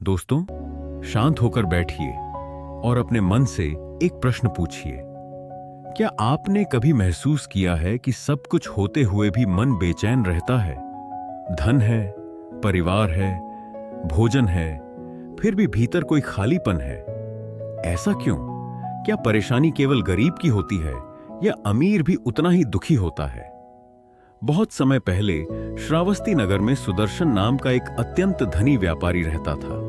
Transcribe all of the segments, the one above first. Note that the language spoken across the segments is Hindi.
दोस्तों, शांत होकर बैठिए और अपने मन से एक प्रश्न पूछिए। क्या आपने कभी महसूस किया है कि सब कुछ होते हुए भी मन बेचैन रहता है? धन है, परिवार है, भोजन है, फिर भी भीतर कोई खालीपन है। ऐसा क्यों? क्या परेशानी केवल गरीब की होती है या अमीर भी उतना ही दुखी होता है? बहुत समय पहले श्रावस्ती नगर में सुदर्शन नाम का एक अत्यंत धनी व्यापारी रहता था।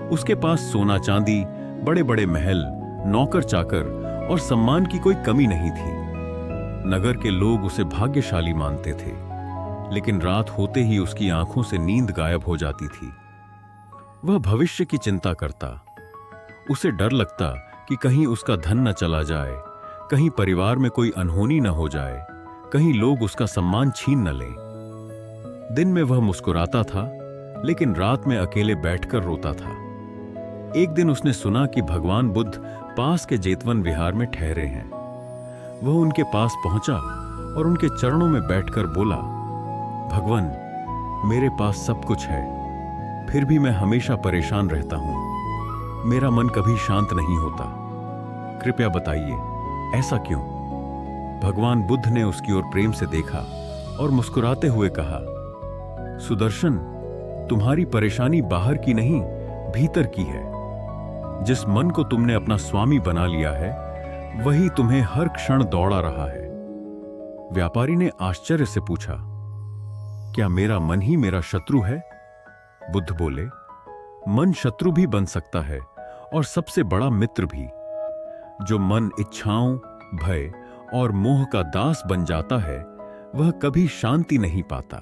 उसके पास सोना चांदी, बड़े बड़े महल, नौकर चाकर और सम्मान की कोई कमी नहीं थी। नगर के लोग उसे भाग्यशाली मानते थे, लेकिन रात होते ही उसकी आंखों से नींद गायब हो जाती थी। वह भविष्य की चिंता करता। उसे डर लगता कि कहीं उसका धन न चला जाए, कहीं परिवार में कोई अनहोनी न हो जाए, कहीं लोग उसका सम्मान छीन न लें। दिन में वह मुस्कुराता था, लेकिन रात में अकेले बैठकर रोता था। एक दिन उसने सुना कि भगवान बुद्ध पास के जेतवन विहार में ठहरे हैं। वह उनके पास पहुंचा और उनके चरणों में बैठकर बोला, भगवान, मेरे पास सब कुछ है, फिर भी मैं हमेशा परेशान रहता हूं। मेरा मन कभी शांत नहीं होता। कृपया बताइए, ऐसा क्यों? भगवान बुद्ध ने उसकी ओर प्रेम से देखा और मुस्कुराते हुए कहा, सुदर्शन, तुम्हारी परेशानी बाहर की नहीं, भीतर की है। जिस मन को तुमने अपना स्वामी बना लिया है, वही तुम्हें हर क्षण दौड़ा रहा है। व्यापारी ने आश्चर्य से पूछा, क्या मेरा मन ही मेरा शत्रु है? बुद्ध बोले, मन शत्रु भी बन सकता है और सबसे बड़ा मित्र भी। जो मन इच्छाओं, भय और मोह का दास बन जाता है, वह कभी शांति नहीं पाता।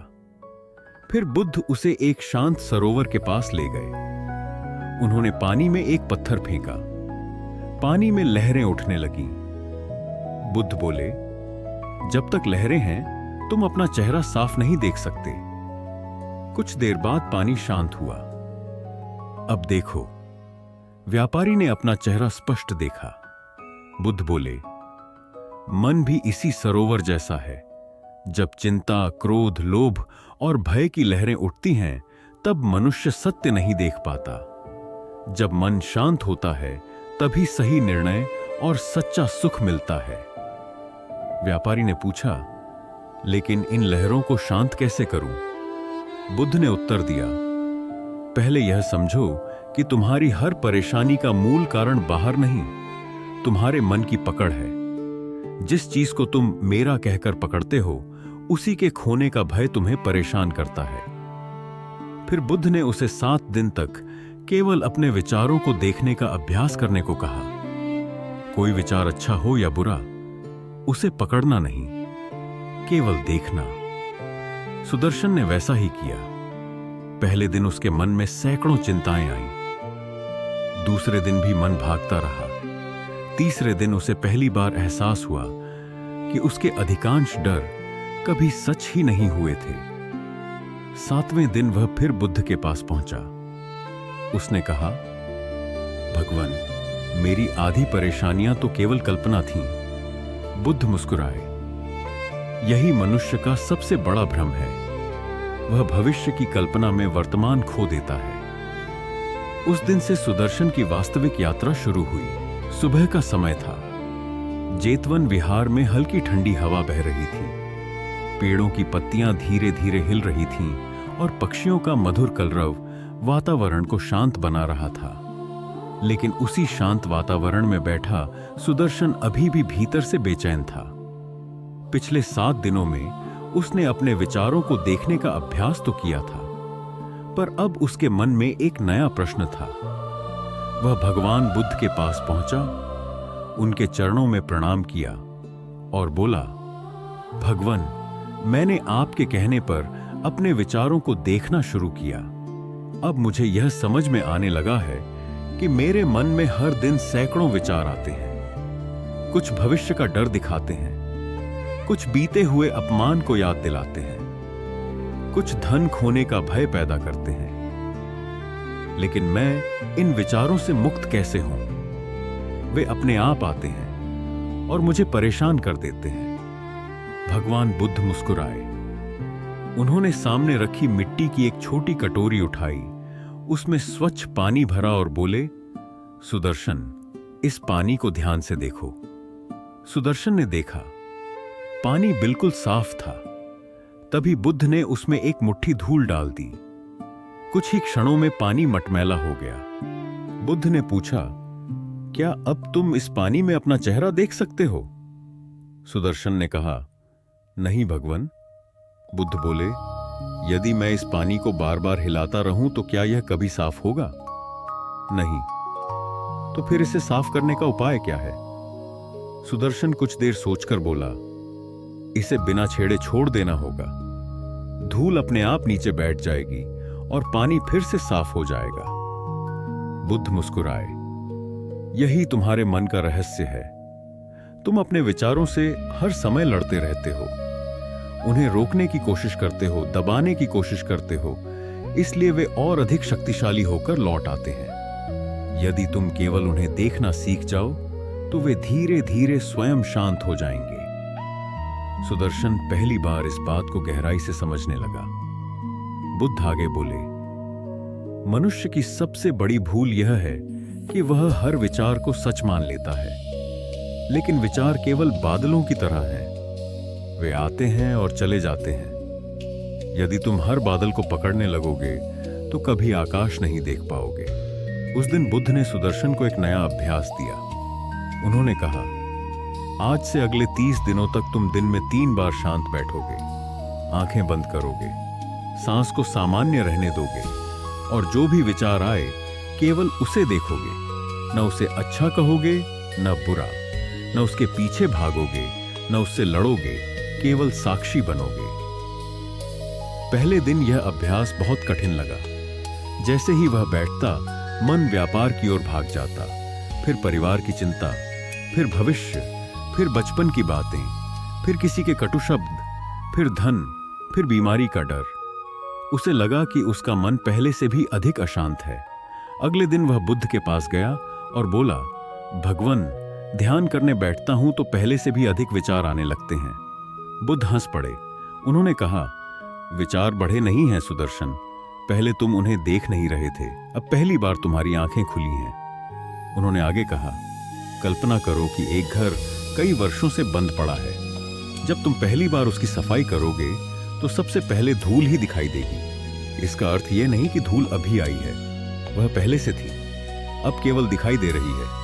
फिर बुद्ध उसे एक शांत सरोवर के पास ले गए। उन्होंने पानी में एक पत्थर फेंका। पानी में लहरें उठने लगीं। बुद्ध बोले, जब तक लहरें हैं, तुम अपना चेहरा साफ नहीं देख सकते। कुछ देर बाद पानी शांत हुआ। अब देखो। व्यापारी ने अपना चेहरा स्पष्ट देखा। बुद्ध बोले, मन भी इसी सरोवर जैसा है। जब चिंता, क्रोध, लोभ और भय की लहरें उठती हैं, तब मनुष्य सत्य नहीं देख पाता। जब मन शांत होता है, तभी सही निर्णय और सच्चा सुख मिलता है। व्यापारी ने पूछा, लेकिन इन लहरों को शांत कैसे करूं? बुद्ध ने उत्तर दिया, पहले यह समझो कि तुम्हारी हर परेशानी का मूल कारण बाहर नहीं, तुम्हारे मन की पकड़ है। जिस चीज को तुम मेरा कहकर पकड़ते हो, उसी के खोने का भय तुम्हें परेशान करता है। फिर बुद्ध ने उसे 7 दिन तक केवल अपने विचारों को देखने का अभ्यास करने को कहा। कोई विचार अच्छा हो या बुरा, उसे पकड़ना नहीं, केवल देखना। सुदर्शन ने वैसा ही किया। पहले दिन उसके मन में सैकड़ों चिंताएं आईं। दूसरे दिन भी मन भागता रहा। तीसरे दिन उसे पहली बार एहसास हुआ कि उसके अधिकांश डर कभी सच ही नहीं हुए थे। 7वें दिन वह फिर बुद्ध के पास पहुंचा। उसने कहा, भगवान, मेरी आधी परेशानियां तो केवल कल्पना थीं। बुद्ध मुस्कुराए। यही मनुष्य का सबसे बड़ा भ्रम है। वह भविष्य की कल्पना में वर्तमान खो देता है। उस दिन से सुदर्शन की वास्तविक यात्रा शुरू हुई। सुबह का समय था। जेतवन विहार में हल्की ठंडी हवा बह रही थी। पेड़ों की पत्तियां धीरे धीरे हिल रही थीं और पक्षियों का मधुर कलरव वातावरण को शांत बना रहा था। लेकिन उसी शांत वातावरण में बैठा सुदर्शन अभी भी भीतर से बेचैन था। पिछले 7 दिनों में उसने अपने विचारों को देखने का अभ्यास तो किया था, पर अब उसके मन में एक नया प्रश्न था। वह भगवान बुद्ध के पास पहुंचा, उनके चरणों में प्रणाम किया और बोला, भगवान, मैंने आपके कहने पर अपने विचारों को देखना शुरू किया। अब मुझे यह समझ में आने लगा है कि मेरे मन में हर दिन सैकड़ों विचार आते हैं। कुछ भविष्य का डर दिखाते हैं, कुछ बीते हुए अपमान को याद दिलाते हैं, कुछ धन खोने का भय पैदा करते हैं। लेकिन मैं इन विचारों से मुक्त कैसे हूं? वे अपने आप आते हैं और मुझे परेशान कर देते हैं। भगवान बुद्ध मुस्कुराए। उन्होंने सामने रखी मिट्टी की एक छोटी कटोरी उठाई उसमें स्वच्छ पानी भरा और बोले, सुदर्शन, इस पानी को ध्यान से देखो। सुदर्शन ने देखा, पानी बिल्कुल साफ था। तभी बुद्ध ने उसमें एक मुट्ठी धूल डाल दी। कुछ ही क्षणों में पानी मटमैला हो गया। बुद्ध ने पूछा, क्या अब तुम इस पानी में अपना चेहरा देख सकते हो? सुदर्शन ने कहा, नहीं भगवन। बुद्ध बोले, यदि मैं इस पानी को बार बार हिलाता रहूं तो क्या यह कभी साफ होगा? नहीं। तो फिर इसे साफ करने का उपाय क्या है? सुदर्शन कुछ देर सोचकर बोला, इसे बिना छेड़े छोड़ देना होगा। धूल अपने आप नीचे बैठ जाएगी और पानी फिर से साफ हो जाएगा। बुद्ध मुस्कुराए, यही तुम्हारे मन का रहस्य है। तुम अपने विचारों से हर समय लड़ते रहते हो, उन्हें रोकने की कोशिश करते हो, दबाने की कोशिश करते हो, इसलिए वे और अधिक शक्तिशाली होकर लौट आते हैं। यदि तुम केवल उन्हें देखना सीख जाओ तो वे धीरे धीरे स्वयं शांत हो जाएंगे। सुदर्शन पहली बार इस बात को गहराई से समझने लगा। बुद्ध आगे बोले, मनुष्य की सबसे बड़ी भूल यह है कि वह हर विचार को सच मान लेता है। लेकिन विचार केवल बादलों की तरह हैं, वे आते हैं और चले जाते हैं। यदि तुम हर बादल को पकड़ने लगोगे तो कभी आकाश नहीं देख पाओगे। उस दिन बुद्ध ने सुदर्शन को एक नया अभ्यास दिया। उन्होंने कहा, आज से अगले 30 दिनों तक तुम दिन में 3 बार शांत बैठोगे, आंखें बंद करोगे, सांस को सामान्य रहने दोगे और जो भी विचार आए केवल उसे देखोगे। न उसे अच्छा कहोगे न बुरा, न उसके पीछे भागोगे न उससे लड़ोगे, केवल साक्षी बनोगे। पहले दिन यह अभ्यास बहुत कठिन लगा। जैसे ही वह बैठता, मन व्यापार की ओर भाग जाता, फिर परिवार की चिंता, फिर भविष्य, फिर बचपन की बातें, फिर किसी के कटु शब्द, फिर धन, फिर बीमारी का डर। उसे लगा कि उसका मन पहले से भी अधिक अशांत है। अगले दिन वह बुद्ध के पास गया और बोला, भगवन, ध्यान करने बैठता हूं तो पहले से भी अधिक विचार आने लगते हैं। बुद्ध हंस पड़े। उन्होंने कहा, विचार बढ़े नहीं हैं सुदर्शन, पहले तुम उन्हें देख नहीं रहे थे, अब पहली बार तुम्हारी आंखें खुली हैं। उन्होंने आगे कहा, कल्पना करो कि एक घर कई वर्षों से बंद पड़ा है। जब तुम पहली बार उसकी सफाई करोगे तो सबसे पहले धूल ही दिखाई देगी। इसका अर्थ यह नहीं कि धूल अभी आई है, वह पहले से थी, अब केवल दिखाई दे रही है।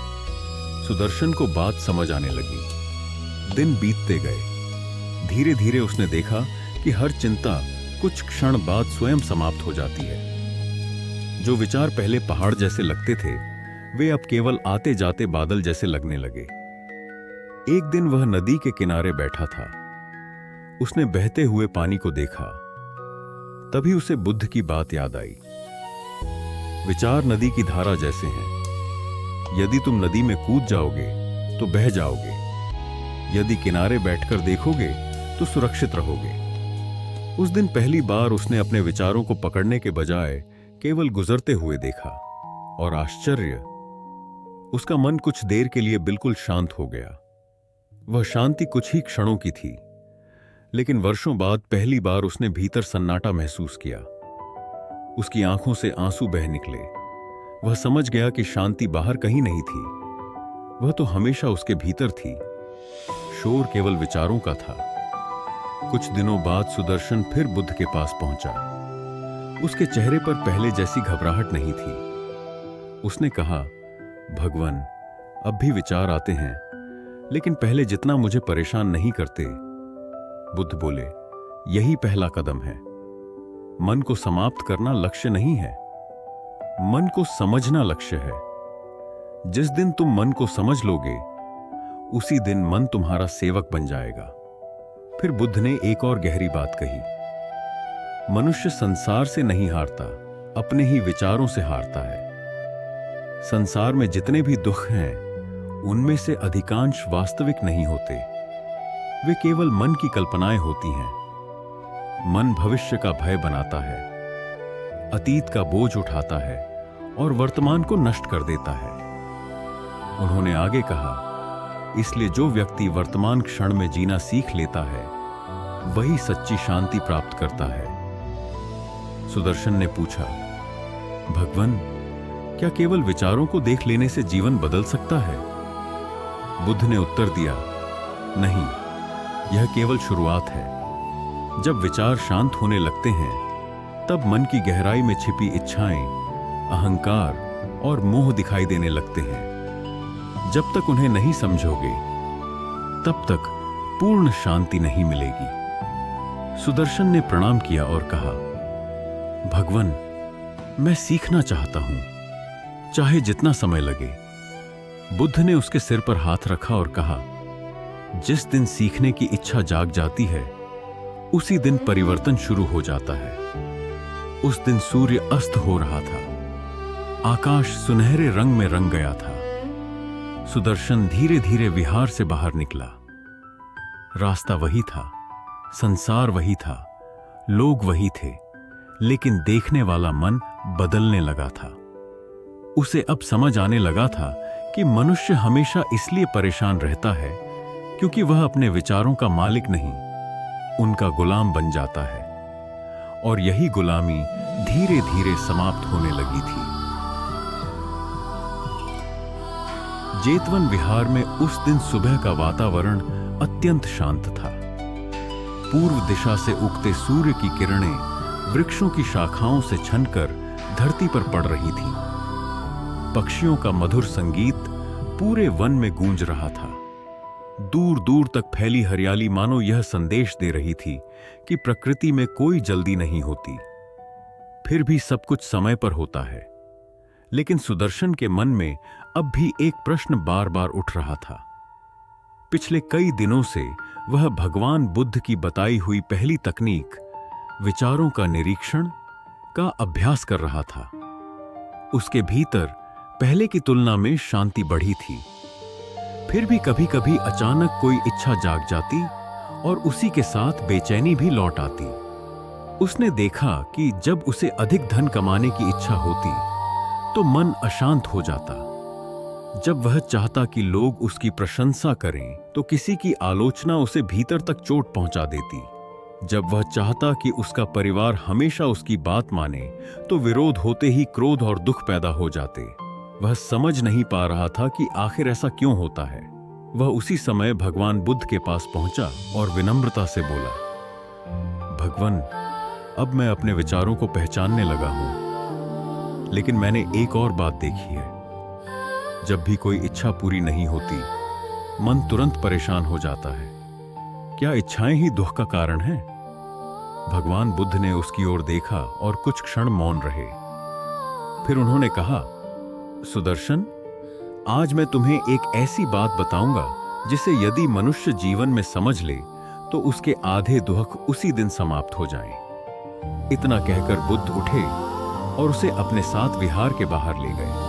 सुदर्शन को बात समझ आने लगी। दिन बीतते गए। धीरे धीरे उसने देखा कि हर चिंता कुछ क्षण बाद स्वयं समाप्त हो जाती है। जो विचार पहले पहाड़ जैसे लगते थे, वे अब केवल आते जाते बादल जैसे लगने लगे। एक दिन वह नदी के किनारे बैठा था। उसने बहते हुए पानी को देखा। तभी उसे बुद्ध की बात याद आई। विचार नदी की धारा जैसे हैं। यदि तुम नदी में कूद जाओगे तो बह जाओगे, यदि किनारे बैठकर देखोगे तो सुरक्षित रहोगे। उस दिन पहली बार उसने अपने विचारों को पकड़ने के बजाय केवल गुजरते हुए देखा, और आश्चर्य, उसका मन कुछ देर के लिए बिल्कुल शांत हो गया। वह शांति कुछ ही क्षणों की थी, लेकिन वर्षों बाद पहली बार उसने भीतर सन्नाटा महसूस किया। उसकी आंखों से आंसू बह निकले। वह समझ गया कि शांति बाहर कहीं नहीं थी, वह तो हमेशा उसके भीतर थी। शोर केवल विचारों का था। कुछ दिनों बाद सुदर्शन फिर बुद्ध के पास पहुंचा। उसके चेहरे पर पहले जैसी घबराहट नहीं थी। उसने कहा, भगवन, अब भी विचार आते हैं, लेकिन पहले जितना मुझे परेशान नहीं करते। बुद्ध बोले, यही पहला कदम है। मन को समाप्त करना लक्ष्य नहीं है, मन को समझना लक्ष्य है। जिस दिन तुम मन को समझ लोगे, उसी दिन मन तुम्हारा सेवक बन जाएगा। फिर बुद्ध ने एक और गहरी बात कही। मनुष्य संसार से नहीं हारता, अपने ही विचारों से हारता है। संसार में जितने भी दुख हैं, उनमें से अधिकांश वास्तविक नहीं होते, वे केवल मन की कल्पनाएं होती हैं। मन भविष्य का भय बनाता है, अतीत का बोझ उठाता है और वर्तमान को नष्ट कर देता है। उन्होंने आगे कहा, इसलिए जो व्यक्ति वर्तमान क्षण में जीना सीख लेता है, वही सच्ची शांति प्राप्त करता है। सुदर्शन ने पूछा, भगवान, क्या केवल विचारों को देख लेने से जीवन बदल सकता है? बुद्ध ने उत्तर दिया, नहीं, यह केवल शुरुआत है। जब विचार शांत होने लगते हैं तब मन की गहराई में छिपी इच्छाएं, अहंकार और मोह दिखाई देने लगते हैं। जब तक उन्हें नहीं समझोगे तब तक पूर्ण शांति नहीं मिलेगी। सुदर्शन ने प्रणाम किया और कहा, भगवान, मैं सीखना चाहता हूं, चाहे जितना समय लगे। बुद्ध ने उसके सिर पर हाथ रखा और कहा, जिस दिन सीखने की इच्छा जाग जाती है उसी दिन परिवर्तन शुरू हो जाता है। उस दिन सूर्य अस्त हो रहा था, आकाश सुनहरे रंग में रंग गया था। सुदर्शन धीरे धीरे विहार से बाहर निकला। रास्ता वही था, संसार वही था, लोग वही थे, लेकिन देखने वाला मन बदलने लगा था। उसे अब समझ आने लगा था कि मनुष्य हमेशा इसलिए परेशान रहता है क्योंकि वह अपने विचारों का मालिक नहीं, उनका गुलाम बन जाता है। और यही गुलामी धीरे धीरे समाप्त होने लगी थी। जेतवन विहार में उस दिन सुबह का वातावरण अत्यंत शांत था। पूर्व दिशा से उगते सूर्य की किरणें वृक्षों की शाखाओं से छनकर धरती पर पड़ रही थीं। पक्षियों का मधुर संगीत पूरे वन में गूंज रहा था। दूर दूर तक फैली हरियाली मानो यह संदेश दे रही थी कि प्रकृति में कोई जल्दी नहीं होती। फिर भी सब कुछ समय पर होता है। लेकिन सुदर्शन के मन में अब भी एक प्रश्न बार बार उठ रहा था। पिछले कई दिनों से वह भगवान बुद्ध की बताई हुई पहली तकनीक, विचारों का निरीक्षण, का अभ्यास कर रहा था। उसके भीतर पहले की तुलना में शांति बढ़ी थी। फिर भी कभी कभी अचानक कोई इच्छा जाग जाती और उसी के साथ बेचैनी भी लौट आती। उसने देखा कि जब उसे अधिक धन कमाने की इच्छा होती तो मन अशांत हो जाता। जब वह चाहता कि लोग उसकी प्रशंसा करें तो किसी की आलोचना उसे भीतर तक चोट पहुंचा देती। जब वह चाहता कि उसका परिवार हमेशा उसकी बात माने तो विरोध होते ही क्रोध और दुख पैदा हो जाते। वह समझ नहीं पा रहा था कि आखिर ऐसा क्यों होता है। वह उसी समय भगवान बुद्ध के पास पहुंचा और विनम्रता से बोला, भगवान, अब मैं अपने विचारों को पहचानने लगा हूं, लेकिन मैंने एक और बात देखी है। जब भी कोई इच्छा पूरी नहीं होती, मन तुरंत परेशान हो जाता है। क्या इच्छाएं ही दुख का कारण हैं? भगवान बुद्ध ने उसकी ओर देखा और कुछ क्षण मौन रहे। फिर उन्होंने कहा, सुदर्शन, आज मैं तुम्हें एक ऐसी बात बताऊंगा जिसे यदि मनुष्य जीवन में समझ ले तो उसके आधे दुख उसी दिन समाप्त हो जाएं। इतना कहकर बुद्ध उठे और उसे अपने साथ विहार के बाहर ले गए।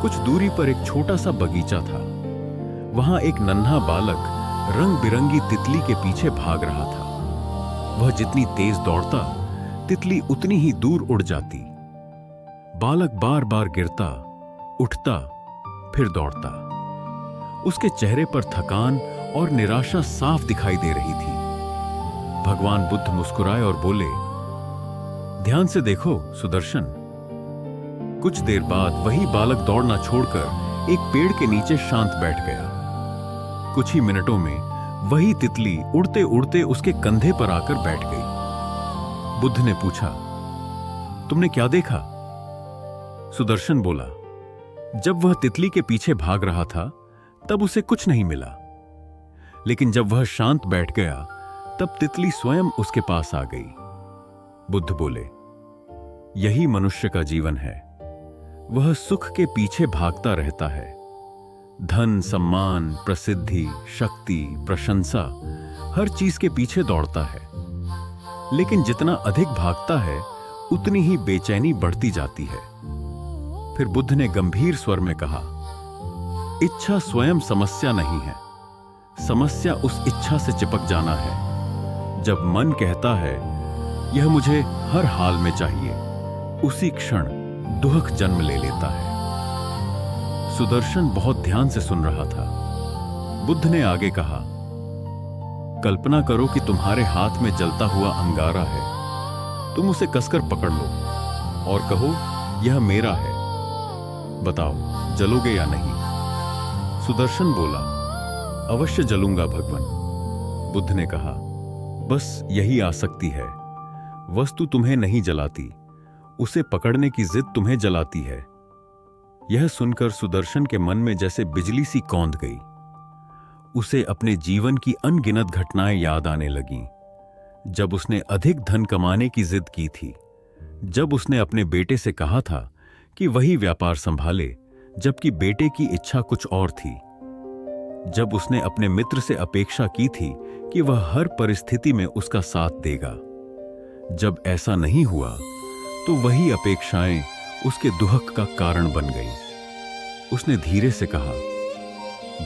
कुछ दूरी पर एक छोटा सा बगीचा था। वहां एक नन्हा बालक रंग बिरंगी तितली के पीछे भाग रहा था। वह जितनी तेज दौड़ता, तितली उतनी ही दूर उड़ जाती। बालक बार बार गिरता, उठता, फिर दौड़ता। उसके चेहरे पर थकान और निराशा साफ दिखाई दे रही थी। भगवान बुद्ध मुस्कुराए और बोले, ध्यान से देखो सुदर्शन। कुछ देर बाद वही बालक दौड़ना छोड़कर एक पेड़ के नीचे शांत बैठ गया। कुछ ही मिनटों में वही तितली उड़ते उड़ते उसके कंधे पर आकर बैठ गई। बुद्ध ने पूछा, तुमने क्या देखा? सुदर्शन बोला, जब वह तितली के पीछे भाग रहा था तब उसे कुछ नहीं मिला, लेकिन जब वह शांत बैठ गया तब तितली स्वयं उसके पास आ गई। बुद्ध बोले, यही मनुष्य का जीवन है। वह सुख के पीछे भागता रहता है। धन, सम्मान, प्रसिद्धि, शक्ति, प्रशंसा, हर चीज के पीछे दौड़ता है। लेकिन जितना अधिक भागता है उतनी ही बेचैनी बढ़ती जाती है। फिर बुद्ध ने गंभीर स्वर में कहा, इच्छा स्वयं समस्या नहीं है, समस्या उस इच्छा से चिपक जाना है। जब मन कहता है यह मुझे हर हाल में चाहिए, उसी क्षण दुख जन्म ले लेता है। सुदर्शन बहुत ध्यान से सुन रहा था। बुद्ध ने आगे कहा, कल्पना करो कि तुम्हारे हाथ में जलता हुआ अंगारा है। तुम उसे कसकर पकड़ लो और कहो, यह मेरा है, बताओ जलोगे या नहीं? सुदर्शन बोला, अवश्य जलूंगा भगवन। बुद्ध ने कहा, बस यही आसक्ति है, वस्तु तुम्हें नहीं जलाती, उसे पकड़ने की जिद तुम्हें जलाती है। यह सुनकर सुदर्शन के मन में जैसे बिजली सी कौंध गई। उसे अपने जीवन की अनगिनत घटनाएं याद आने लगीं। जब उसने अधिक धन कमाने की जिद की थी, जब उसने अपने बेटे से कहा था कि वही व्यापार संभाले, जबकि बेटे की इच्छा कुछ और थी। जब उसने अपने मित्र से अपेक्षा की थी कि वह हर परिस्थिति में उसका साथ देगा। जब ऐसा नहीं हुआ तो वही अपेक्षाएं उसके दुहक का कारण बन गई। उसने धीरे से कहा,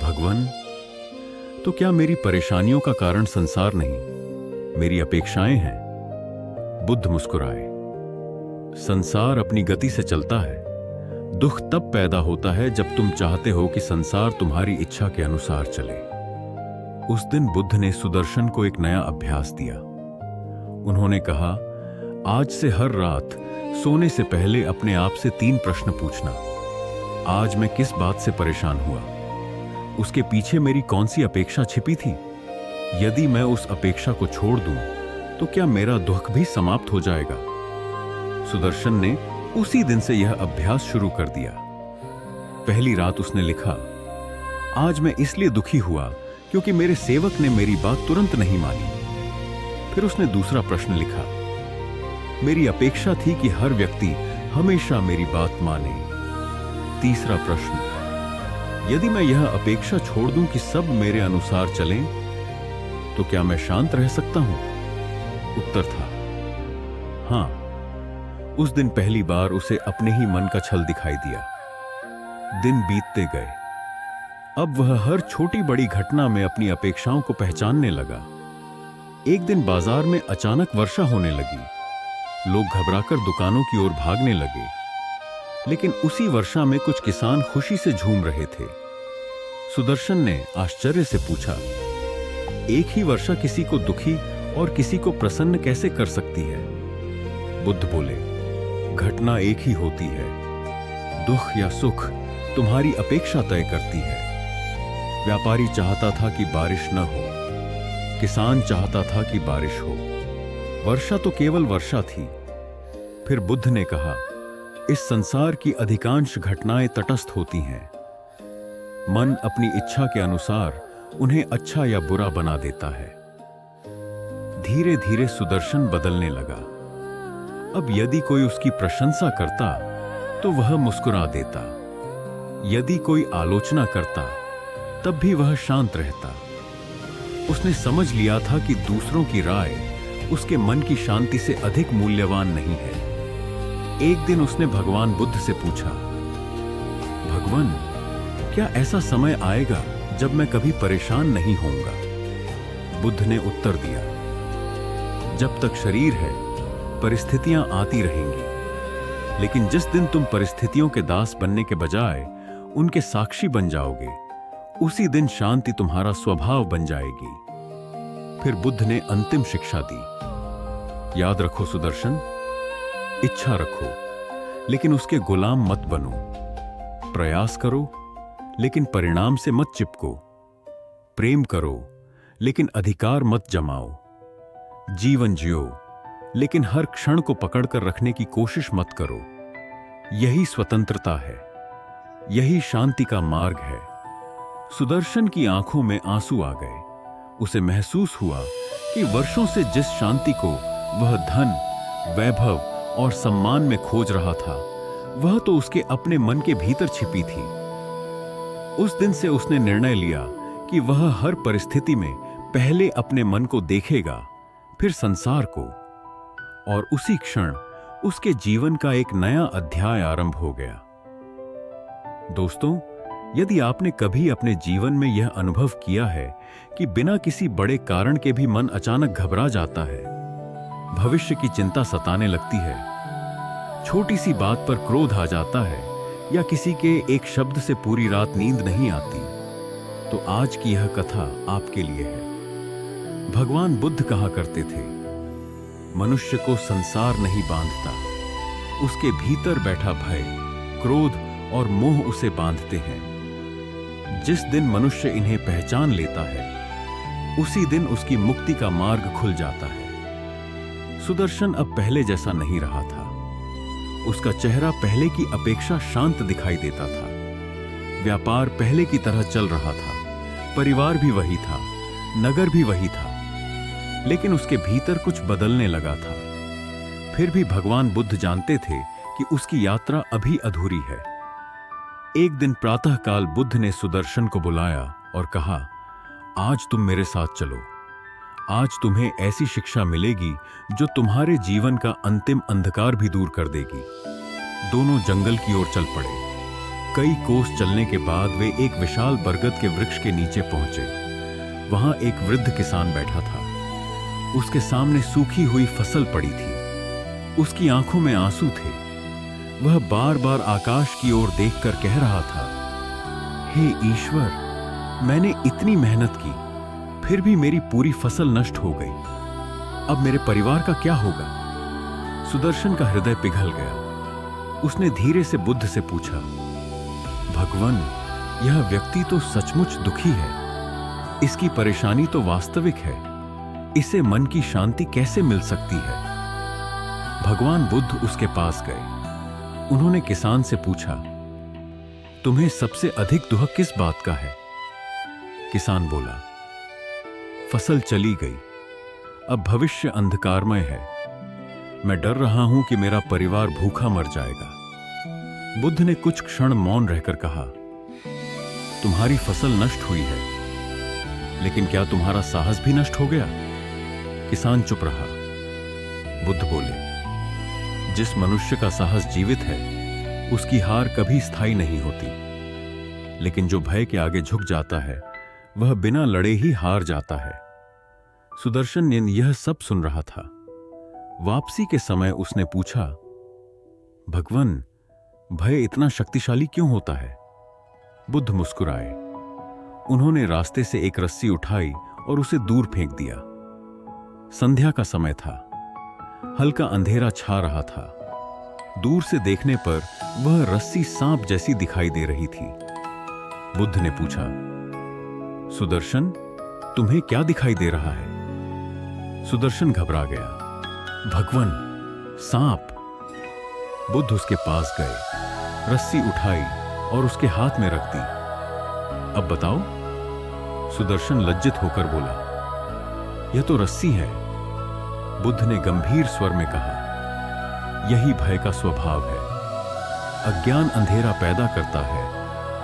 भगवन, तो क्या मेरी परेशानियों का कारण संसार नहीं, मेरी अपेक्षाएं हैं? बुद्ध मुस्कुराए। संसार अपनी गति से चलता है। दुख तब पैदा होता है जब तुम चाहते हो कि संसार तुम्हारी इच्छा के अनुसार चले। उस दिन बुद्ध ने सुदर्शन को एक नया अभ्यास दिया। उन्होंने कहा, आज से हर रात सोने से पहले अपने आप से 3 प्रश्न पूछना। आज मैं किस बात से परेशान हुआ? उसके पीछे मेरी कौन सी अपेक्षा छिपी थी? यदि मैं उस अपेक्षा को छोड़ दूं, तो क्या मेरा दुख भी समाप्त हो जाएगा? सुदर्शन ने उसी दिन से यह अभ्यास शुरू कर दिया। पहली रात उसने लिखा, आज मैं इसलिए दुखी हुआ क्योंकि मेरे सेवक ने मेरी बात तुरंत नहीं मानी। फिर उसने दूसरा प्रश्न लिखा, मेरी अपेक्षा थी कि हर व्यक्ति हमेशा मेरी बात माने। तीसरा प्रश्न, यदि मैं यह अपेक्षा छोड़ दूं कि सब मेरे अनुसार चलें, तो क्या मैं शांत रह सकता हूं? उत्तर था, हां। उस दिन पहली बार उसे अपने ही मन का छल दिखाई दिया। दिन बीतते गए। अब वह हर छोटी बड़ी घटना में अपनी अपेक्षाओं को पहचानने लगा। एक दिन बाजार में अचानक वर्षा होने लगी। लोग घबराकर दुकानों की ओर भागने लगे। लेकिन उसी वर्षा में कुछ किसान खुशी से झूम रहे थे। सुदर्शन ने आश्चर्य से पूछा, एक ही वर्षा किसी को दुखी और किसी को प्रसन्न कैसे कर सकती है? बुद्ध बोले, घटना एक ही होती है। दुख या सुख तुम्हारी अपेक्षा तय करती है। व्यापारी चाहता था कि बारिश न हो, किसान चाहता था कि बारिश हो। वर्षा तो केवल वर्षा थी। फिर बुद्ध ने कहा, इस संसार की अधिकांश घटनाएं तटस्थ होती हैं। मन अपनी इच्छा के अनुसार उन्हें अच्छा या बुरा बना देता है। धीरे धीरे सुदर्शन बदलने लगा। अब यदि कोई उसकी प्रशंसा करता तो वह मुस्कुरा देता। यदि कोई आलोचना करता तब भी वह शांत रहता। उसने समझ लिया था कि दूसरों की राय उसके मन की शांति से अधिक मूल्यवान नहीं है। एक दिन उसने भगवान बुद्ध से पूछा, भगवान, क्या ऐसा समय आएगा जब मैं कभी परेशान नहीं होऊंगा? बुद्ध ने उत्तर दिया, जब तक शरीर है परिस्थितियां आती रहेंगी, लेकिन जिस दिन तुम परिस्थितियों के दास बनने के बजाय उनके साक्षी बन जाओगे, उसी दिन शांति तुम्हारा स्वभाव बन जाएगी। फिर बुद्ध ने अंतिम शिक्षा दी, याद रखो सुदर्शन, इच्छा रखो लेकिन उसके गुलाम मत बनो। प्रयास करो लेकिन परिणाम से मत चिपको। प्रेम करो लेकिन अधिकार मत जमाओ। जीवन जियो लेकिन हर क्षण को पकड़कर रखने की कोशिश मत करो। यही स्वतंत्रता है, यही शांति का मार्ग है। सुदर्शन की आंखों में आंसू आ गए। उसे महसूस हुआ कि वर्षों से जिस शांति को वह धन, वैभव और सम्मान में खोज रहा था, वह तो उसके अपने मन के भीतर छिपी थी। उस दिन से उसने निर्णय लिया कि वह हर परिस्थिति में पहले अपने मन को देखेगा, फिर संसार को, और उसी क्षण उसके जीवन का एक नया अध्याय आरंभ हो गया। दोस्तों, यदि आपने कभी अपने जीवन में यह अनुभव किया है कि बिना किसी बड़े कारण के भी मन अचानक घबरा जाता है, भविष्य की चिंता सताने लगती है, छोटी सी बात पर क्रोध आ जाता है या किसी के एक शब्द से पूरी रात नींद नहीं आती, तो आज की यह कथा आपके लिए है। भगवान बुद्ध कहा करते थे, मनुष्य को संसार नहीं बांधता, उसके भीतर बैठा भय, क्रोध और मोह उसे बांधते हैं। जिस दिन मनुष्य इन्हें पहचान लेता है, उसी दिन उसकी मुक्ति का मार्ग खुल जाता है। सुदर्शन अब पहले जैसा नहीं रहा था। उसका चेहरा पहले की अपेक्षा शांत दिखाई देता था। व्यापार पहले की तरह चल रहा था, परिवार भी वही था, नगर भी वही था, लेकिन उसके भीतर कुछ बदलने लगा था। फिर भी भगवान बुद्ध जानते थे कि उसकी यात्रा अभी अधूरी है। एक दिन प्रातःकाल बुद्ध ने सुदर्शन को बुलाया और कहा, आज तुम मेरे साथ चलो। आज तुम्हें ऐसी शिक्षा मिलेगी जो तुम्हारे जीवन का अंतिम अंधकार भी दूर कर देगी। दोनों जंगल की ओर चल पड़े। कई कोस चलने के बाद वे एक विशाल बरगद के वृक्ष के नीचे पहुंचे। वहां एक वृद्ध किसान बैठा था। उसके सामने सूखी हुई फसल पड़ी थी। उसकी आंखों में आंसू थे। वह बार बार आकाश की ओर देखकर कह रहा था, हे ईश्वर, मैंने इतनी मेहनत की, फिर भी मेरी पूरी फसल नष्ट हो गई। अब मेरे परिवार का क्या होगा? सुदर्शन का हृदय पिघल गया। उसने धीरे से बुद्ध से पूछा, भगवान, यह व्यक्ति तो सचमुच दुखी है। इसकी परेशानी तो वास्तविक है। इसे मन की शांति कैसे मिल सकती है? भगवान बुद्ध उसके पास गए। उन्होंने किसान से पूछा, तुम्हें सबसे अधिक दुख किस बात का है? किसान बोला, फसल चली गई। अब भविष्य अंधकारमय है। मैं डर रहा हूं कि मेरा परिवार भूखा मर जाएगा। बुद्ध ने कुछ क्षण मौन रहकर कहा, तुम्हारी फसल नष्ट हुई है, लेकिन क्या तुम्हारा साहस भी नष्ट हो गया? किसान चुप रहा। बुद्ध बोले, जिस मनुष्य का साहस जीवित है, उसकी हार कभी स्थायी नहीं होती, लेकिन जो भय के आगे झुक जाता है, वह बिना लड़े ही हार जाता है। सुदर्शन यह सब सुन रहा था। वापसी के समय उसने पूछा, भगवान, भय इतना शक्तिशाली क्यों होता है? बुद्ध मुस्कुराए। उन्होंने रास्ते से एक रस्सी उठाई और उसे दूर फेंक दिया। संध्या का समय था। हल्का अंधेरा छा रहा था। दूर से देखने पर वह रस्सी सांप जैसी दिखाई दे रही थी। बुद्ध ने पूछा, सुदर्शन, तुम्हें क्या दिखाई दे रहा है? सुदर्शन घबरा गया। भगवान, सांप। बुद्ध उसके पास गए, रस्सी उठाई और उसके हाथ में रख दी। अब बताओ। सुदर्शन लज्जित होकर बोला, यह तो रस्सी है। बुद्ध ने गंभीर स्वर में कहा, यही भय का स्वभाव है। अज्ञान अंधेरा पैदा करता है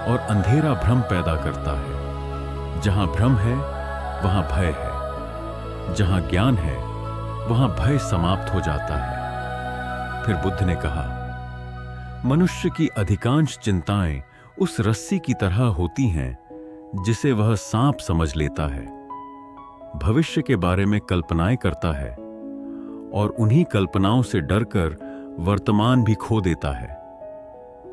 और अंधेरा भ्रम पैदा करता है। जहां भ्रम है, वहां भय है। जहां ज्ञान है, वहां भय समाप्त हो जाता है। फिर बुद्ध ने कहा, मनुष्य की अधिकांश चिंताएं उस रस्सी की तरह होती हैं जिसे वह सांप समझ लेता है। भविष्य के बारे में कल्पनाएं करता है और उन्हीं कल्पनाओं से डरकर वर्तमान भी खो देता है।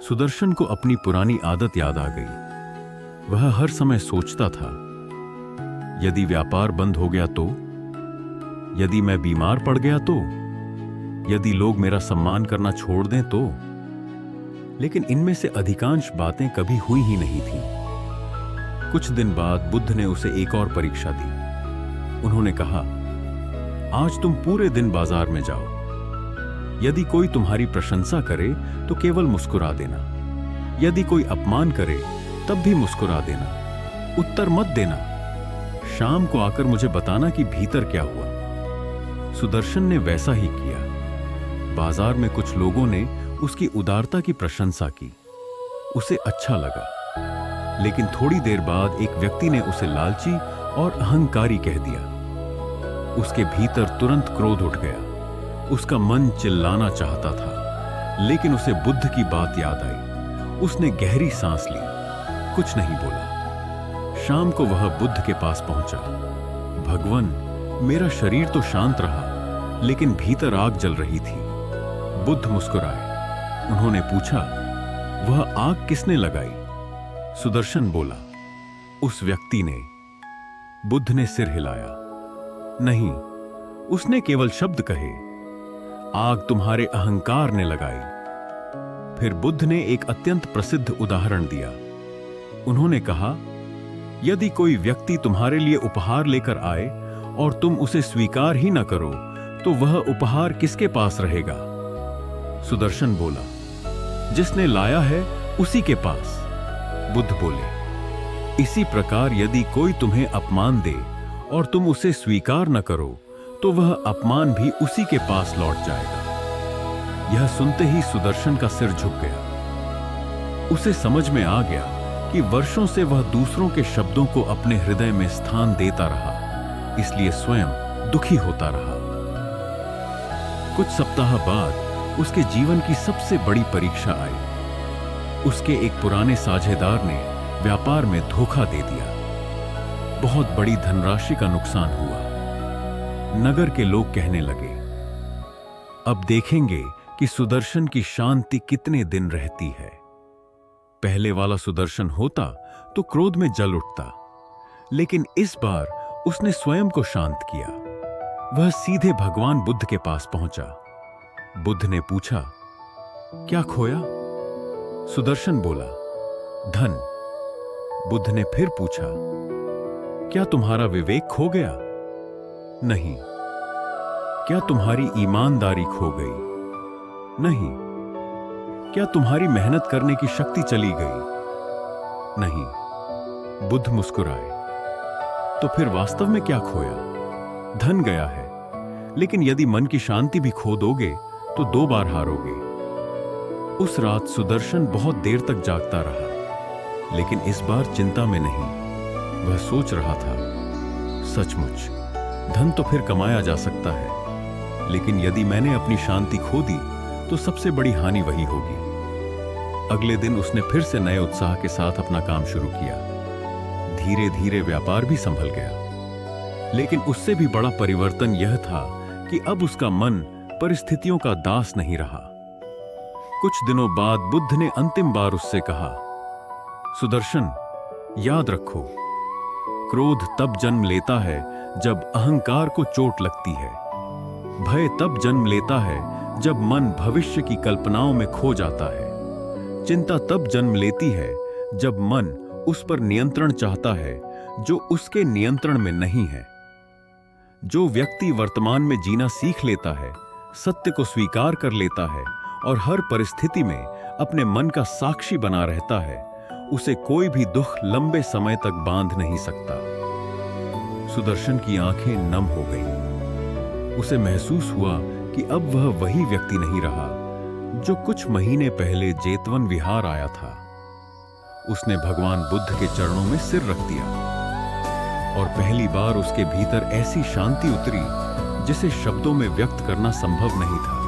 सुदर्शन को अपनी पुरानी आदत याद आ गई। वह हर समय सोचता था, यदि व्यापार बंद हो गया तो? यदि मैं बीमार पड़ गया तो? यदि लोग मेरा सम्मान करना छोड़ दें तो? लेकिन इनमें से अधिकांश बातें कभी हुई ही नहीं थी। कुछ दिन बाद बुद्ध ने उसे एक और परीक्षा दी। उन्होंने कहा, आज तुम पूरे दिन बाजार में जाओ। यदि कोई तुम्हारी प्रशंसा करे तो केवल मुस्कुरा देना। यदि कोई अपमान करे तब भी मुस्कुरा देना। उत्तर मत देना। शाम को आकर मुझे बताना कि भीतर क्या हुआ। सुदर्शन ने वैसा ही किया। बाजार में कुछ लोगों ने उसकी उदारता की प्रशंसा की। उसे अच्छा लगा, लेकिन थोड़ी देर बाद एक व्यक्ति ने उसे लालची और अहंकारी कह दिया। उसके भीतर तुरंत क्रोध उठ गया। उसका मन चिल्लाना चाहता था, लेकिन उसे बुद्ध की बात याद आई। उसने गहरी सांस ली, कुछ नहीं बोला। शाम को वह बुद्ध के पास पहुंचा। भगवान, मेरा शरीर तो शांत रहा, लेकिन भीतर आग जल रही थी। बुद्ध मुस्कुराए। उन्होंने पूछा, वह आग किसने लगाई? सुदर्शन बोला, उस व्यक्ति ने। बुद्ध ने सिर हिलाया। नहीं, उसने केवल शब्द कहे। आग तुम्हारे अहंकार ने लगाई। फिर बुद्ध ने एक अत्यंत प्रसिद्ध उदाहरण दिया। उन्होंने कहा, यदि कोई व्यक्ति तुम्हारे लिए उपहार लेकर आए और तुम उसे स्वीकार ही न करो, तो वह उपहार किसके पास रहेगा? सुदर्शन बोला, जिसने लाया है उसी के पास। बुद्ध बोले, इसी प्रकार यदि कोई तुम्हें अपमान दे और तुम उसे स्वीकार न करो, तो वह अपमान भी उसी के पास लौट जाएगा। यह सुनते ही सुदर्शन का सिर झुक गया। उसे समझ में आ गया कि वर्षों से वह दूसरों के शब्दों को अपने हृदय में स्थान देता रहा, इसलिए स्वयं दुखी होता रहा। कुछ सप्ताह बाद उसके जीवन की सबसे बड़ी परीक्षा आई। उसके एक पुराने साझेदार ने व्यापार में धोखा दे दिया। बहुत बड़ी धनराशि का नुकसान हुआ। नगर के लोग कहने लगे, अब देखेंगे कि सुदर्शन की शांति कितने दिन रहती है। पहले वाला सुदर्शन होता तो क्रोध में जल उठता, लेकिन इस बार उसने स्वयं को शांत किया। वह सीधे भगवान बुद्ध के पास पहुंचा। बुद्ध ने पूछा, क्या खोया? सुदर्शन बोला, धन। बुद्ध ने फिर पूछा, क्या तुम्हारा विवेक खो गया? नहीं। क्या तुम्हारी ईमानदारी खो गई? नहीं। क्या तुम्हारी मेहनत करने की शक्ति चली गई? नहीं। बुद्ध मुस्कुराए, तो फिर वास्तव में क्या खोया? धन गया है, लेकिन यदि मन की शांति भी खो दोगे तो 2 बार हारोगे। उस रात सुदर्शन बहुत देर तक जागता रहा, लेकिन इस बार चिंता में नहीं। वह सोच रहा था, सचमुच धन तो फिर कमाया जा सकता है, लेकिन यदि मैंने अपनी शांति खो दी तो सबसे बड़ी हानि वही होगी। अगले दिन उसने फिर से नए उत्साह के साथ अपना काम शुरू किया। धीरे धीरे व्यापार भी संभल गया, लेकिन उससे भी बड़ा परिवर्तन यह था कि अब उसका मन परिस्थितियों का दास नहीं रहा। कुछ दिनों बाद बुद्ध ने अंतिम बार उससे कहा, सुदर्शन, याद रखो, क्रोध तब जन्म लेता है जब अहंकार को चोट लगती है। भय तब जन्म लेता है जब मन भविष्य की कल्पनाओं में खो जाता है। चिंता तब जन्म लेती है जब मन उस पर नियंत्रण चाहता है जो उसके नियंत्रण में नहीं है। जो व्यक्ति वर्तमान में जीना सीख लेता है, सत्य को स्वीकार कर लेता है और हर परिस्थिति में अपने मन का साक्षी बना रहता है, उसे कोई भी दुख लंबे समय तक बांध नहीं सकता। सुदर्शन की आंखें नम हो गईं। उसे महसूस हुआ कि अब वह वही व्यक्ति नहीं रहा जो कुछ महीने पहले जेतवन विहार आया था। उसने भगवान बुद्ध के चरणों में सिर रख दिया और पहली बार उसके भीतर ऐसी शांति उतरी जिसे शब्दों में व्यक्त करना संभव नहीं था।